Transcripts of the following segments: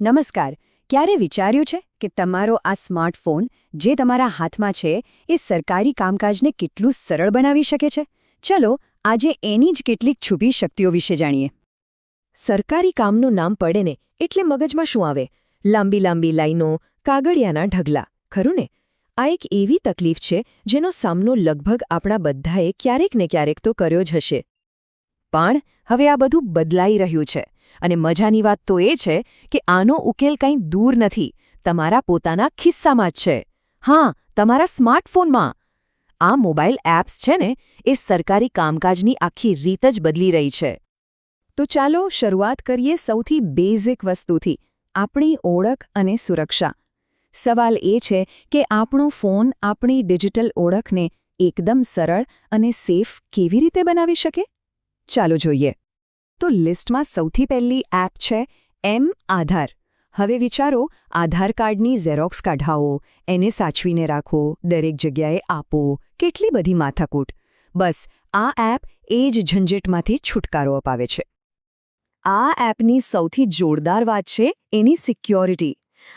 નમસ્કાર. ક્યારે વિચાર્યું છે કે તમારો આ સ્માર્ટફોન જે તમારા હાથમાં છે એ સરકારી કામકાજને કેટલું સરળ બનાવી શકે છે? ચલો આજે એની જ કેટલીક છુપી શક્તિઓ વિશે જાણીએ. સરકારી કામનું નામ પડે ને એટલે મગજમાં શું આવે? લાંબી લાંબી લાઈનો, કાગળિયાના ઢગલા, ખરું ને? આ એક એવી તકલીફ છે જેનો સામનો લગભગ આપણા બધાએ ક્યારેક ને ક્યારેક તો કર્યો જ હશે. પણ હવે આ બધું બદલાઈ રહ્યું છે. અને મજાની વાત તો એ છે કે આનો ઉકેલ કંઈ દૂર નથી, તમારા પોતાના ખિસ્સામાં જ છે. હા, તમારા સ્માર્ટફોનમાં. આ મોબાઈલ એપ્સ છે ને એ સરકારી કામકાજની આખી રીત જ બદલી રહી છે. તો ચાલો શરૂઆત કરીએ સૌથી બેઝિક વસ્તુથી, આપણી ઓળખ અને સુરક્ષા. સવાલ એ છે કે આપણો ફોન આપણી ડિજિટલ ઓળખને એકદમ સરળ અને સેફ કેવી રીતે બનાવી શકે? ચાલો જોઈએ. તો લિસ્ટમાં સૌથી પહેલી એપ છે આધાર. હવે વિચારો, આધાર કાર્ડની ઝેરોક્સ કાઢાવો, એને સાચવીને રાખો, દરેક જગ્યાએ આપો, કેટલી બધી માથાકૂટ. બસ આ એપ એ જ ઝંઝટમાંથી છુટકારો અપાવે છે. આ એપની સૌથી જોરદાર વાત છે એની સિક્યોરિટી.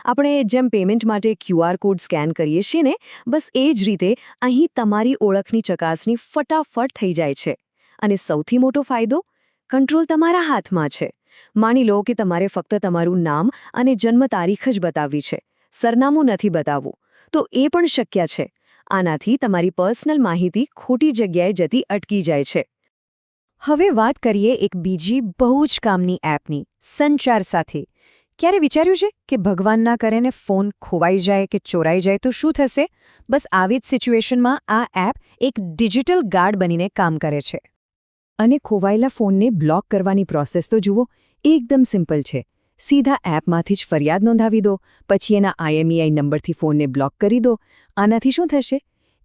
આપણે જેમ પેમેન્ટ માટે QR કોડ સ્કેન કરીએ છીએ ને, બસ એ જ રીતે અહીં તમારી ઓળખની ચકાસણી ફટાફટ થઈ જાય છે. અને સૌથી મોટો ફાયદો? કંટ્રોલ તમારા હાથમાં છે. માની લો કે તમારે ફક્ત તમારું નામ અને જન્મ તારીખ જ બતાવવી છે, સરનામું નથી બતાવવું, તો એ પણ શક્ય છે. આનાથી તમારી પર્સનલ માહિતી ખોટી જગ્યાએ જતી અટકી જાય છે. હવે વાત કરીએ એક બીજી બહુ જ કામની એપની, સંચાર સાથે. ક્યારે વિચાર્યું છે કે ભગવાન ના કરે ને ફોન ખોવાઈ જાય કે ચોરાઈ જાય તો શું થશે? બસ આવી જ સિચ્યુએશનમાં આ એપ એક ડિજિટલ ગાર્ડ બનીને કામ કરે છે. અને ખોવાયેલા ફોનને બ્લોક કરવાની પ્રોસેસ તો જુઓ, એકદમ સિમ્પલ છે. સીધા એપમાંથી જ ફરિયાદ નોંધાવી દો, પછી એના IMEI નંબરથી ફોનને બ્લોક કરી દો. આનાથી શું થશે?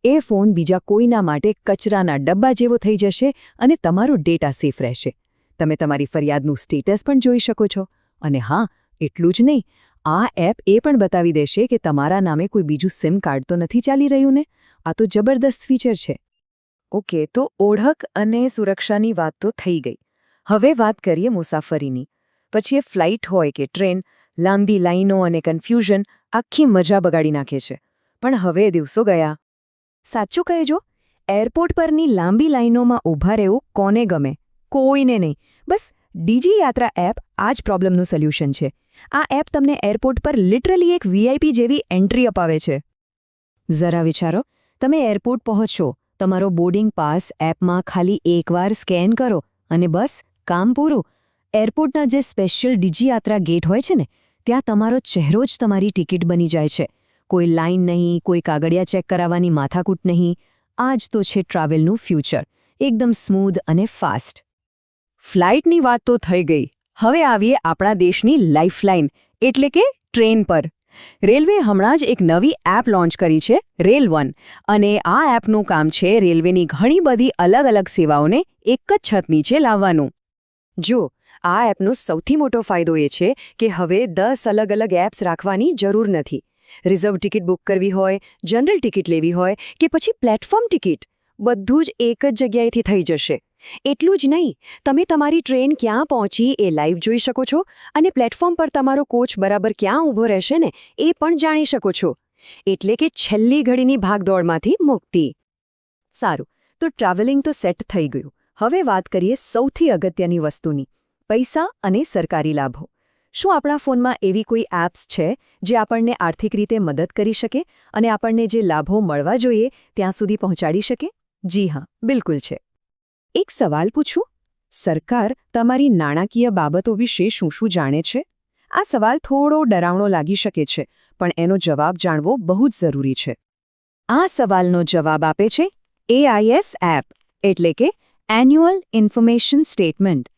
એ ફોન બીજા કોઈના માટે કચરાના ડબ્બા જેવો થઈ જશે અને તમારો ડેટા સેફ રહેશે. તમે તમારી ફરિયાદનું સ્ટેટસ પણ જોઈ શકો છો. અને હા, એટલું જ નહીં, આ એપ એ પણ બતાવી દેશે કે તમારા નામે કોઈ બીજું સિમ કાર્ડ તો નથી ચાલી રહ્યું ને? આ તો જબરદસ્ત ફીચર છે. ઓકે, તો ઓળખ અને સુરક્ષાની વાત તો થઈ ગઈ. હવે વાત કરીએ મુસાફરીની. પછી એ ફ્લાઇટ હોય કે ટ્રેન, લાંબી લાઈનો અને કન્ફ્યુઝન આખી મજા બગાડી નાખે છે. પણ હવે દિવસો ગયા. સાચું કહેજો, એરપોર્ટ પરની લાંબી લાઈનોમાં ઊભા રહેવું કોને ગમે? કોઈને નહીં. બસ ડીજી યાત્રા એપ આ જ પ્રોબ્લેમનું સોલ્યુશન છે. આ એપ તમને એરપોર્ટ પર લિટરલી એક VIP જેવી એન્ટ્રી અપાવે છે. જરા વિચારો, તમે એરપોર્ટ પહોંચો, તમારો બોર્ડિંગ પાસ એપમાં ખાલી એકવાર સ્કેન કરો અને બસ કામ પૂરું. એરપોર્ટના જે સ્પેશિયલ ડિજીયાત્રા ગેટ હોય છે ને, ત્યાં તમારો ચહેરો જ તમારી ટિકિટ બની જાય છે. કોઈ લાઇન નહીં, કોઈ કાગળિયા ચેક કરાવવાની માથાકૂટ નહીં. આ જ તો છે ટ્રાવેલનું ફ્યુચર, એકદમ સ્મૂધ અને ફાસ્ટ. ફ્લાઇટની વાત તો થઈ ગઈ. હવે આવીએ આપણા દેશની લાઇફલાઇન એટલે કે ટ્રેન પર. રેલવે હમણાં જ એક નવી એપ લોન્ચ કરી છે, રેલ1. અને આ એપનું કામ છે રેલવેની ઘણી બધી અલગ અલગ સેવાઓને એક જ છત નીચે લાવવાનું. જો આ એપનો સૌથી મોટો ફાયદો એ છે કે હવે 10 અલગ અલગ એપ્સ રાખવાની જરૂર નથી. રિઝર્વ ટિકિટ બુક કરવી હોય, જનરલ ટિકિટ લેવી હોય કે પછી પ્લેટફોર્મ ટિકિટ, બધું જ એક જ જગ્યાએથી થઈ જશે. એટલું જ નહીં, તમે તમારી ટ્રેન ક્યાં પહોંચી એ લાઈવ જોઈ શકો છો અને પ્લેટફોર્મ પર તમારો કોચ બરાબર ક્યાં ઊભો રહેશે ને એ પણ જાણી શકો છો. એટલે કે છેલ્લી ઘડીની ભાગદોડમાંથી મુક્તિ. સારું, તો ટ્રાવેલિંગ તો સેટ થઈ ગયું. હવે વાત કરીએ સૌથી અગત્યની વસ્તુની, પૈસા અને સરકારી લાભો. શું આપણા ફોનમાં એવી કોઈ એપ્સ છે જે આપણને આર્થિક રીતે મદદ કરી શકે અને આપણને જે લાભો મળવા જોઈએ ત્યાં સુધી પહોંચાડી શકે? જી હા, બિલકુલ છે. એક સવાલ પૂછું, સરકાર તમારી નાણાકીય બાબતો વિશે શું જાણે છે? આ સવાલ થોડો ડરાવણો લાગી શકે છે, પણ એનો જવાબ જાણવો બહુ જ જરૂરી છે. આ સવાલનો જવાબ આપે છે AIS એપ, એટલે કે એન્યુઅલ ઇન્ફોર્મેશન સ્ટેટમેન્ટ.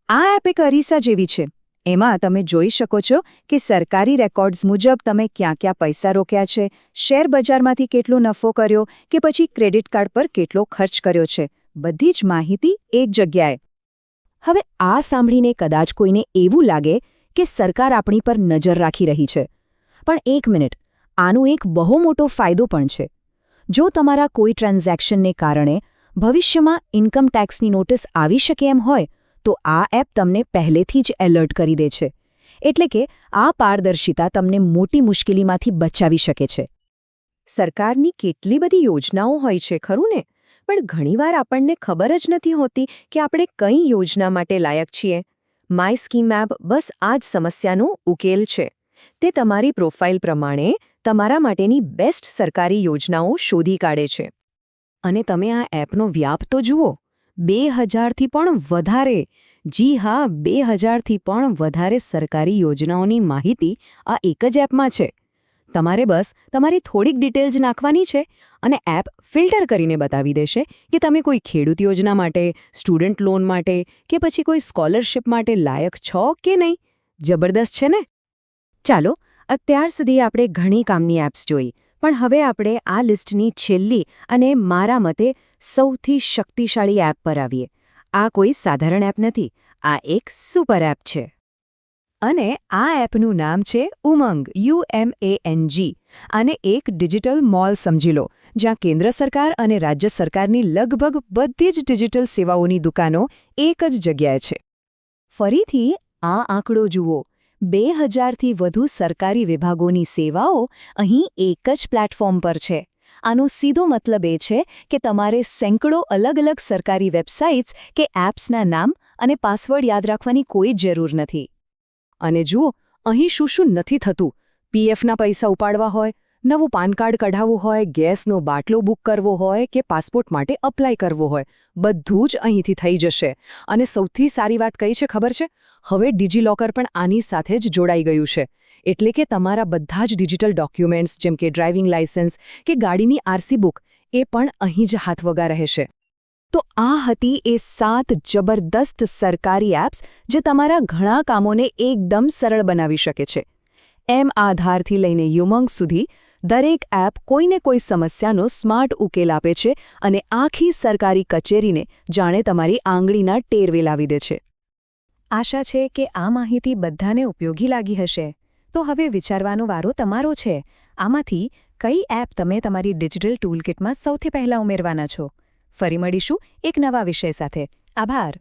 આ એપ એક અરીસા જેવી છે. એમાં તમે જોઈ શકો છો કે સરકારી રેકોર્ડ્સ મુજબ તમે ક્યાં ક્યાં પૈસા રોક્યા છે, શેર બજારમાંથી કેટલો નફો કર્યો કે પછી ક્રેડિટ કાર્ડ પર કેટલો ખર્ચ કર્યો છે. બધી જ માહિતી એક જગ્યાએ. હવે આ સાંભળીને કદાચ કોઈને એવું લાગે કે સરકાર આપણી પર નજર રાખી રહી છે. પણ એક મિનિટ, આનો એક બહુ મોટો ફાયદો પણ છે. જો તમારા કોઈ ટ્રાન્ઝેક્શનને કારણે ભવિષ્યમાં ઇન્કમ ટેક્સની નોટિસ આવી શકે એમ હોય, તો આ એપ તમને પહેલેથી જ એલર્ટ કરી દે છે. એટલે કે આ પારદર્શિતા તમને મોટી મુશ્કેલીમાંથી બચાવી શકે છે. સરકારની કેટલી બધી યોજનાઓ હોય છે ખરું ને, પણ ઘણીવાર આપણને ખબર જ નથી હોતી કે આપણે કઈ યોજના માટે લાયક છીએ. માય સ્કીમ એપ બસ આ જ સમસ્યાનો ઉકેલ છે. તે તમારી પ્રોફાઇલ પ્રમાણે તમારા માટેની બેસ્ટ સરકારી યોજનાઓ શોધી કાઢે છે. અને તમે આ એપનો વ્યાપ તો જુઓ, 2000થી પણ વધારે, જી હા 2000થી પણ વધારે સરકારી યોજનાઓની માહિતી આ એક જ એપમાં છે. તમારે બસ તમારી થોડીક ડિટેલ્સ નાખવાની છે અને એપ ફિલ્ટર કરીને બતાવી દેશે કે તમે કોઈ ખેડૂત યોજના માટે, સ્ટુડન્ટ લોન માટે કે પછી કોઈ સ્કોલરશિપ માટે લાયક છો કે નહીં. જબરદસ્ત છે ને? ચાલો, અત્યાર સુધી આપણે ઘણી કામની એપ્સ જોઈ, પણ હવે આપણે આ લિસ્ટની છેલ્લી અને મારા મતે સૌથી શક્તિશાળી એપ પર આવીએ. આ કોઈ સાધારણ એપ નથી, આ એક સુપર એપ છે. અને આ એપનું નામ છે ઉમંગ, UMANG. આને એક ડિજિટલ મોલ સમજી લો, જ્યાં કેન્દ્ર સરકાર અને રાજ્ય સરકારની લગભગ બધી જ ડિજિટલ સેવાઓની દુકાનો એક જ જગ્યાએ છે. ફરીથી આ આંકડો જુઓ, 2000થી વધુ સરકારી વિભાગોની સેવાઓ અહીં એક જ પ્લેટફોર્મ પર છે. આનો સીધો મતલબ એ છે કે તમારે સેંકડો અલગ-અલગ સરકારી વેબસાઇટ્સ કે એપ્સના નામ અને પાસવર્ડ યાદ રાખવાની કોઈ જરૂર નથી. અને જુઓ, અહીં શું શું નથી થતું. પીએફના પૈસા ઉપાડવા હોય, નવું પાન કાર્ડ કઢાવવું હોય, ગેસનો બાટલો બુક કરવો હોય કે પાસપોર્ટ માટે અપ્લાય કરવો હોય, બધું જ અહીંથી થઈ જશે. અને સૌથી સારી વાત કઈ છે ખબર છે? હવે ડિજિલોકર પણ આની સાથે જ જોડાઈ ગયું છે. એટલે કે તમારા બધા જ ડિજિટલ ડોક્યુમેન્ટ્સ જેમ કે ડ્રાઇવિંગ લાયસન્સ કે ગાડીની આરસી બુક એ પણ અહીં જ હાથવગા રહેશે. તો આ હતી એ 7 જબરદસ્ત સરકારી એપ્સ જે તમારા ઘણા કામોને એકદમ સરળ બનાવી શકે છે. એમ આધારથી લઈને ઉમંગ સુધી દરેક એપ કોઈને કોઈ સમસ્યાનો સ્માર્ટ ઉકેલ આપે છે અને આખી સરકારી કચેરીને જાણે તમારી આંગળીના ટેરવે લાવી દે છે. આશા છે કે આ માહિતી બધાને ઉપયોગી લાગી હશે. તો હવે વિચારવાનો વારો તમારો છે. આમાંથી કઈ એપ તમે તમારી ડિજિટલ ટૂલકિટમાં સૌથી પહેલાં ઉમેરવાના છો? ફરી મળીશું એક નવા વિષય સાથે. આભાર.